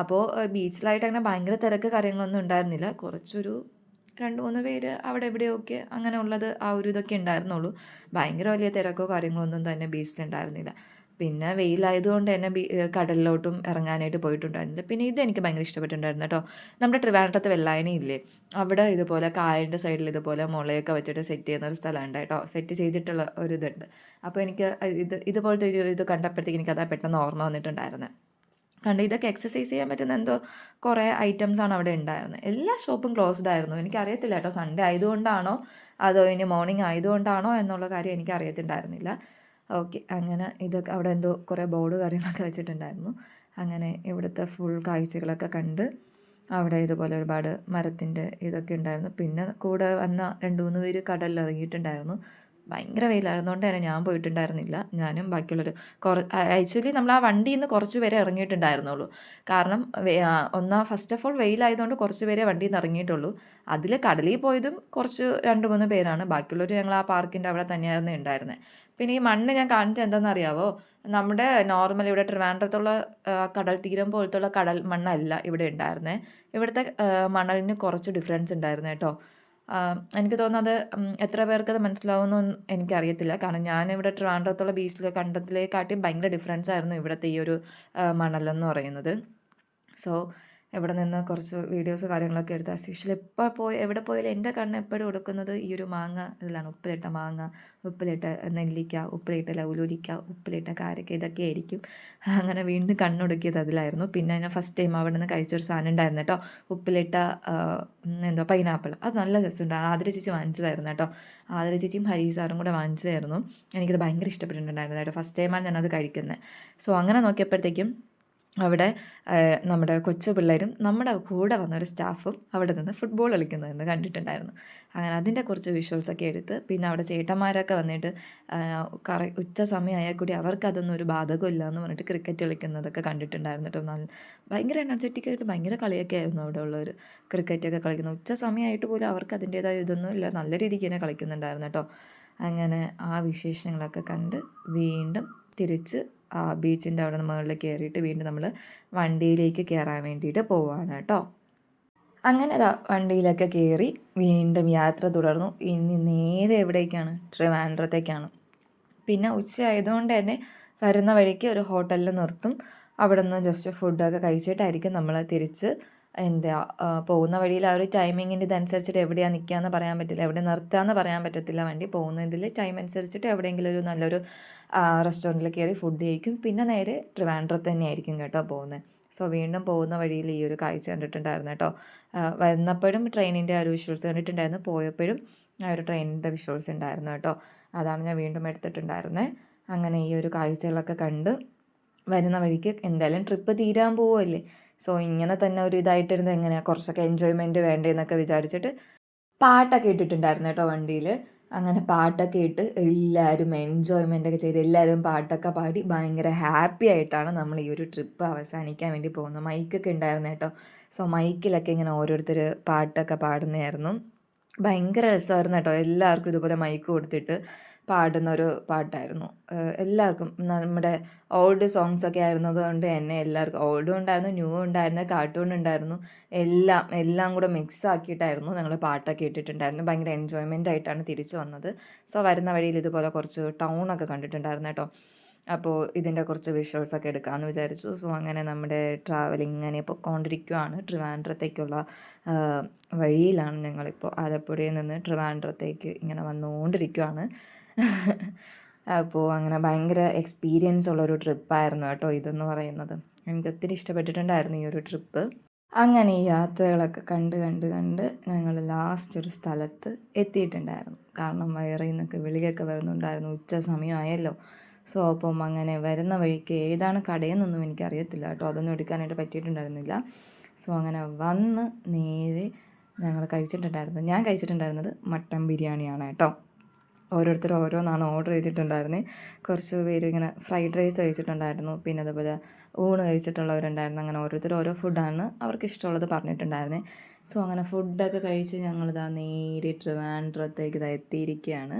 അപ്പോൾ ബീച്ചിലായിട്ട് അങ്ങനെ ഭയങ്കര തിരക്ക് കാര്യങ്ങളൊന്നും ഉണ്ടായിരുന്നില്ല. കുറച്ചൊരു 2-3 പേര് അവിടെ എവിടെയൊക്കെ അങ്ങനെ ഉള്ളത്, ആ ഒരു ഇതൊക്കെ ഉണ്ടായിരുന്നുള്ളൂ. ഭയങ്കര വലിയ തിരക്കോ കാര്യങ്ങളൊന്നും തന്നെ ബീച്ചിലുണ്ടായിരുന്നില്ല. പിന്നെ വെയിലായതുകൊണ്ട് തന്നെ കടലിലോട്ടും ഇറങ്ങാനായിട്ട് പോയിട്ടുണ്ടായിരുന്നില്ല. പിന്നെ ഇതെനിക്ക് ഭയങ്കര ഇഷ്ടപ്പെട്ടിട്ടുണ്ടായിരുന്നു കേട്ടോ. നമ്മുടെ ട്രിവാൻഡ്രത്ത് വെള്ളായണി ഇല്ലേ, അവിടെ ഇതുപോലെ കായലിൻ്റെ സൈഡിൽ ഇതുപോലെ മുളയൊക്കെ വെച്ചിട്ട് സെറ്റ് ചെയ്യുന്ന ഒരു സ്ഥലമുണ്ട് കേട്ടോ. സെറ്റ് ചെയ്തിട്ടുള്ള ഒരു ഇതുണ്ട്. അപ്പോൾ എനിക്ക് ഇതുപോലത്തെ ഒരു ഇത് കണ്ടപ്പോഴത്തേക്ക് എനിക്കതാ പെട്ടെന്ന് ഓർമ്മ വന്നിട്ടുണ്ടായിരുന്നത്. കണ്ട് ഇതൊക്കെ എക്സസൈസ് ചെയ്യാൻ പറ്റുന്ന എന്തോ കുറേ ഐറ്റംസാണ് അവിടെ ഉണ്ടായിരുന്നത്. എല്ലാ ഷോപ്പും ക്ലോസ്ഡ് ആയിരുന്നു. എനിക്കറിയത്തില്ല കേട്ടോ, സൺഡേ ആയതുകൊണ്ടാണോ അതോ ഇനി മോർണിംഗ് ആയതുകൊണ്ടാണോ എന്നുള്ള കാര്യം എനിക്ക് അറിയത്തുണ്ടായിരുന്നില്ല. ഓക്കെ, അങ്ങനെ ഇതൊക്കെ അവിടെ എന്തോ കുറേ ബോർഡ് കാര്യങ്ങളൊക്കെ വെച്ചിട്ടുണ്ടായിരുന്നു. അങ്ങനെ ഇവിടുത്തെ ഫുൾ കാഴ്ചകളൊക്കെ കണ്ട് അവിടെ ഇതുപോലെ ഒരുപാട് മരത്തിൻ്റെ ഇതൊക്കെ ഉണ്ടായിരുന്നു. പിന്നെ കൂടെ വന്ന 2-3 പേര് കടലിൽ ഇറങ്ങിയിട്ടുണ്ടായിരുന്നു. ഭയങ്കര വെയിലായിരുന്നതുകൊണ്ട് തന്നെ ഞാൻ പോയിട്ടുണ്ടായിരുന്നില്ല. ഞാനും ബാക്കിയുള്ളൊരു ആക്ച്വലി നമ്മൾ ആ വണ്ടിയിൽ നിന്ന് കുറച്ച് പേരെ ഇറങ്ങിയിട്ടുണ്ടായിരുന്നുള്ളൂ. കാരണം ഫസ്റ്റ് ഓഫ് ഓൾ വെയിലായതുകൊണ്ട് കുറച്ച് പേരെ വണ്ടിയിൽ നിന്ന് ഇറങ്ങിയിട്ടുള്ളൂ. അതിൽ കടലിൽ പോയതും കുറച്ച് 2-3 പേരാണ്. ബാക്കിയുള്ളവർ ഞങ്ങൾ ആ പാർക്കിൻ്റെ അവിടെ തന്നെയായിരുന്നു ഉണ്ടായിരുന്നത്. പിന്നെ ഈ മണ്ണ് ഞാൻ കാണിച്ചത് എന്താണെന്നറിയാവോ, നമ്മുടെ നോർമൽ ഇവിടെ ട്രിവാൻഡ്രത്തുള്ള കടൽ തീരം പോലത്തുള്ള കടൽ മണ്ണല്ല ഇവിടെ ഉണ്ടായിരുന്നത്. ഇവിടുത്തെ മണലിന് കുറച്ച് ഡിഫറൻസ് ഉണ്ടായിരുന്നു കേട്ടോ. എനിക്ക് തോന്നുന്നത് എത്ര പേർക്കത് മനസ്സിലാവുമെന്ന് എനിക്കറിയത്തില്ല. കാരണം ഞാനിവിടെ ട്രിവാൻഡ്രത്തുള്ള ബീച്ചിൽ കണ്ടതിലേക്കാട്ടിയും ഭയങ്കര ഡിഫറൻസ് ആയിരുന്നു ഇവിടുത്തെ ഈ ഒരു മണലെന്ന് പറയുന്നത്. സോ ഇവിടെ നിന്ന് കുറച്ച് വീഡിയോസ് കാര്യങ്ങളൊക്കെ എടുത്ത് ആസ് യൂഷ്വൽ എവിടെ പോയാലും എൻ്റെ കണ്ണ് എപ്പോഴും കൊടുക്കുന്നത് ഈ ഒരു മാങ്ങ ഇതിലാണ്. ഉപ്പിലിട്ട മാങ്ങ, ഉപ്പിലിട്ട നെല്ലിക്ക, ഉപ്പിലിട്ട ലൗലോലിക്ക, ഉപ്പിലിട്ട കാരക്ക, ഇതൊക്കെ ആയിരിക്കും. അങ്ങനെ വീണ്ടും കണ്ണൊടുക്കിയത് അതിലായിരുന്നു. പിന്നെ ഞാൻ ഫസ്റ്റ് ടൈം അവിടെ നിന്ന് കഴിച്ചൊരു സാധനം ഉണ്ടായിരുന്നു കേട്ടോ, ഉപ്പിലിട്ട എന്തോ പൈനാപ്പിൾ. അത് നല്ല രസമുണ്ടായിരുന്നു. ആതിര ചേച്ചി വാങ്ങിച്ചതായിരുന്നു കേട്ടോ. ആതിര ചേച്ചിയും ഹരീസാറും കൂടെ വാങ്ങിച്ചതായിരുന്നു. എനിക്കത് ഭയങ്കര ഇഷ്ടപ്പെട്ടിട്ടുണ്ടായിരുന്നു കേട്ടോ. ഫസ്റ്റ് ടൈമാണ് ഞാനത് കഴിക്കുന്നത്. സോ അങ്ങനെ നോക്കിയപ്പോഴത്തേക്കും അവിടെ നമ്മുടെ കൊച്ചു പിള്ളേരും നമ്മുടെ കൂടെ വന്നൊരു സ്റ്റാഫും അവിടെ നിന്ന് ഫുട്ബോൾ കളിക്കുന്നതെന്ന് കണ്ടിട്ടുണ്ടായിരുന്നു. അങ്ങനെ അതിൻ്റെ കുറച്ച് വിഷ്വൽസൊക്കെ എടുത്ത്, പിന്നെ അവിടെ ചേട്ടന്മാരൊക്കെ വന്നിട്ട് ഉച്ച സമയമായാൽ കൂടി അവർക്കതൊന്നും ഒരു ബാധകമില്ല എന്ന് പറഞ്ഞിട്ട് ക്രിക്കറ്റ് കളിക്കുന്നതൊക്കെ കണ്ടിട്ടുണ്ടായിരുന്നു കേട്ടോ. ഭയങ്കര എനർജറ്റിക്കായിട്ട് ഭയങ്കര കളിയൊക്കെ ആയിരുന്നു അവിടെ ഉള്ളവർ. ക്രിക്കറ്റൊക്കെ കളിക്കുന്നത് ഉച്ച സമയമായിട്ട് പോലും അവർക്ക് അതിൻ്റേതായ ഇതൊന്നും ഇല്ല, നല്ല രീതിക്ക് തന്നെ കളിക്കുന്നുണ്ടായിരുന്നു കേട്ടോ. അങ്ങനെ ആ വിശേഷങ്ങളൊക്കെ കണ്ട് വീണ്ടും തിരിച്ച് ബീച്ചിൻ്റെ അവിടെ മുകളിൽ കയറിയിട്ട് വീണ്ടും നമ്മൾ വണ്ടിയിലേക്ക് കയറാൻ വേണ്ടിയിട്ട് പോവുകയാണ് കേട്ടോ. അങ്ങനെ വണ്ടിയിലൊക്കെ കയറി വീണ്ടും യാത്ര തുടർന്നു. ഇനി നേരെ എവിടേക്കാണ്? ട്രിവാൻഡ്രത്തേക്കാണ്. പിന്നെ ഉച്ചയായതുകൊണ്ട് തന്നെ വരുന്ന വഴിക്ക് ഒരു ഹോട്ടലിൽ നിർത്തും. അവിടെ നിന്ന് ജസ്റ്റ് ഫുഡൊക്കെ കഴിച്ചിട്ടായിരിക്കും നമ്മൾ തിരിച്ച് പോകുന്ന വഴിയിൽ ആ ഒരു ടൈമിങ്ങിൻ്റെ ഇതനുസരിച്ചിട്ട് എവിടെയാണ് നിൽക്കുകയെന്ന് പറയാൻ പറ്റില്ല, എവിടെ നിർത്തുകയെന്ന് പറയാൻ പറ്റത്തില്ല. വണ്ടി പോകുന്നതിൽ ടൈം അനുസരിച്ചിട്ട് എവിടെയെങ്കിലും ഒരു നല്ലൊരു റെസ്റ്റോറൻറ്റിൽ കയറി ഫുഡ് കഴിക്കും. പിന്നെ നേരെ ട്രിവാൻഡ്രത്ത് തന്നെയായിരിക്കും കേട്ടോ പോകുന്നത്. സോ വീണ്ടും പോകുന്ന വഴിയിൽ ഈ ഒരു കാഴ്ച കണ്ടിട്ടുണ്ടായിരുന്നു കേട്ടോ. വന്നപ്പോഴും ട്രെയിനിൻ്റെ ആ ഒരു വിഷ്വൽസ് കണ്ടിട്ടുണ്ടായിരുന്നു, പോയപ്പോഴും ആ ഒരു ട്രെയിനിൻ്റെ വിഷ്വൽസ് ഉണ്ടായിരുന്നു കേട്ടോ. അതാണ് ഞാൻ വീണ്ടും എടുത്തിട്ടുണ്ടായിരുന്നത്. അങ്ങനെ ഈ ഒരു കാഴ്ചകളൊക്കെ കണ്ട് വരുന്ന വഴിക്ക് എന്തായാലും ട്രിപ്പ് തീരാൻ പോവുമല്ലേ, സോ ഇങ്ങനെ തന്നെ ഒരു ഇതായിട്ടിരുന്നത് എങ്ങനെയാണ്, കുറച്ചൊക്കെ എൻജോയ്മെൻറ്റ് വേണ്ടേ എന്നൊക്കെ വിചാരിച്ചിട്ട് പാട്ടൊക്കെ ഇട്ടിട്ടുണ്ടായിരുന്നു കേട്ടോ വണ്ടിയിൽ. അങ്ങനെ പാട്ടൊക്കെ ഇട്ട് എല്ലാവരും എൻജോയ്മെൻ്റൊക്കെ ചെയ്ത് എല്ലാവരും പാട്ടൊക്കെ പാടി ഭയങ്കര ഹാപ്പി ആയിട്ടാണ് നമ്മൾ ഈ ഒരു ട്രിപ്പ് അവസാനിക്കാൻ വേണ്ടി പോകുന്നത്. മൈക്കൊക്കെ ഉണ്ടായിരുന്നു കേട്ടോ. സോ മൈക്കിലൊക്കെ ഇങ്ങനെ ഓരോരുത്തർ പാട്ടൊക്കെ പാടുന്നതായിരുന്നു. ഭയങ്കര രസമായിരുന്നു കേട്ടോ. എല്ലാവർക്കും ഇതുപോലെ മൈക്ക് കൊടുത്തിട്ട് പാടുന്ന ഒരു പാട്ടായിരുന്നു. എല്ലാവർക്കും നമ്മുടെ ഓൾഡ് സോങ്സൊക്കെ ആയിരുന്നത് കൊണ്ട് തന്നെ എല്ലാവർക്കും ഓൾഡും ഉണ്ടായിരുന്നു, ന്യൂവും ഉണ്ടായിരുന്നു, കാർട്ടൂൺ ഉണ്ടായിരുന്നു. എല്ലാം കൂടെ മിക്സ് ആക്കിയിട്ടായിരുന്നു ഞങ്ങൾ പാട്ടൊക്കെ ഇട്ടിട്ടുണ്ടായിരുന്നു. ഭയങ്കര എൻജോയ്മെൻ്റ് ആയിട്ടാണ് തിരിച്ചു വന്നത്. സോ വരുന്ന വഴിയിൽ ഇതുപോലെ കുറച്ച് ടൗണൊക്കെ കണ്ടിട്ടുണ്ടായിരുന്നു കേട്ടോ. അപ്പോൾ ഇതിൻ്റെ കുറച്ച് വിഷ്വൽസൊക്കെ എടുക്കാമെന്ന് വിചാരിച്ചു. സോ അങ്ങനെ നമ്മുടെ ട്രാവലിംഗ് ഇങ്ങനെ പൊയ്ക്കൊണ്ടിരിക്കുകയാണ്. ട്രിവാൻഡ്രത്തേക്കുള്ള വഴിയിലാണ് ഞങ്ങളിപ്പോൾ. ആലപ്പുഴയിൽ നിന്ന് ട്രിവാൻഡ്രത്തേക്ക് ഇങ്ങനെ വന്നുകൊണ്ടിരിക്കുകയാണ്. അപ്പോൾ അങ്ങനെ ഭയങ്കര എക്സ്പീരിയൻസ് ഉള്ളൊരു ട്രിപ്പായിരുന്നു കേട്ടോ ഇതെന്ന് പറയുന്നത്. എനിക്ക് ഒത്തിരി ഇഷ്ടപ്പെട്ടിട്ടുണ്ടായിരുന്നു ഈ ഒരു ട്രിപ്പ്. അങ്ങനെ ഈ യാത്രകളൊക്കെ കണ്ട് കണ്ട് കണ്ട് ഞങ്ങൾ ലാസ്റ്റ് ഒരു സ്ഥലത്ത് എത്തിയിട്ടുണ്ടായിരുന്നു. കാരണം വയറിൽ നിന്നൊക്കെ വിളിയൊക്കെ വരുന്നുണ്ടായിരുന്നു. ഉച്ച സമയമായല്ലോ. സോ അപ്പം അങ്ങനെ വരുന്ന വഴിക്ക് ഏതാണ് കടയെന്നൊന്നും എനിക്കറിയത്തില്ല കേട്ടോ. അതൊന്നും എടുക്കാനായിട്ട് പറ്റിയിട്ടുണ്ടായിരുന്നില്ല. സോ അങ്ങനെ വന്ന് നേരെ ഞങ്ങൾ ഞാൻ കഴിച്ചിട്ടുണ്ടായിരുന്നത് മട്ടൻ ബിരിയാണിയാണ് കേട്ടോ. ഓരോരുത്തർ ഓരോന്നാണ് ഓർഡർ ചെയ്തിട്ടുണ്ടായിരുന്നത്. കുറച്ച് പേര് ഇങ്ങനെ ഫ്രൈഡ് റൈസ് കഴിച്ചിട്ടുണ്ടായിരുന്നു, പിന്നെ അതുപോലെ ഊണ് കഴിച്ചിട്ടുള്ളവരുണ്ടായിരുന്നു. അങ്ങനെ ഓരോരുത്തർ ഓരോ ഫുഡാണ് അവർക്ക് ഇഷ്ടമുള്ളത് പറഞ്ഞിട്ടുണ്ടായിരുന്നത്. സോ അങ്ങനെ ഫുഡൊക്കെ കഴിച്ച് ഞങ്ങളിതാ നേരെ ട്രിവാൻഡ്രത്തേക്ക് എത്തിയിരിക്കുകയാണ്.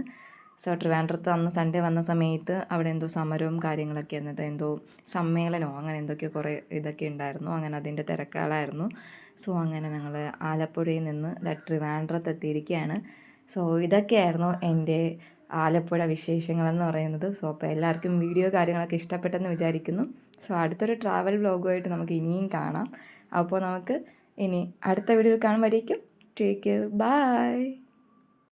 സോ ട്രിവാൻഡ്രത്ത് അന്ന് സൺഡേ വന്ന സമയത്ത് അവിടെ എന്തോ സമരവും കാര്യങ്ങളൊക്കെ ആയിരുന്നത്, എന്തോ സമ്മേളനമോ അങ്ങനെ എന്തൊക്കെയോ കുറേ ഇതൊക്കെ ഉണ്ടായിരുന്നു. അങ്ങനെ അതിൻ്റെ തിരക്കുകളായിരുന്നു. സോ അങ്ങനെ ഞങ്ങൾ ആലപ്പുഴയിൽ നിന്ന് ട്രിവാൻഡ്രത്ത് എത്തിയിരിക്കുകയാണ്. സോ ഇതൊക്കെയായിരുന്നു എൻ്റെ ആലപ്പുഴ വിശേഷങ്ങളെന്ന് പറയുന്നത്. സോ അപ്പോൾ എല്ലാവർക്കും വീഡിയോ കാര്യങ്ങളൊക്കെ ഇഷ്ടപ്പെട്ടെന്ന് വിചാരിക്കുന്നു. സോ അടുത്തൊരു ട്രാവൽ വ്ലോഗുമായിട്ട് നമുക്ക് ഇനിയും കാണാം. അപ്പോൾ നമുക്ക് ഇനി അടുത്ത വീഡിയോയിൽ കാണുമ്പോഴേക്കും ടേക്ക് കെയർ, ബൈ.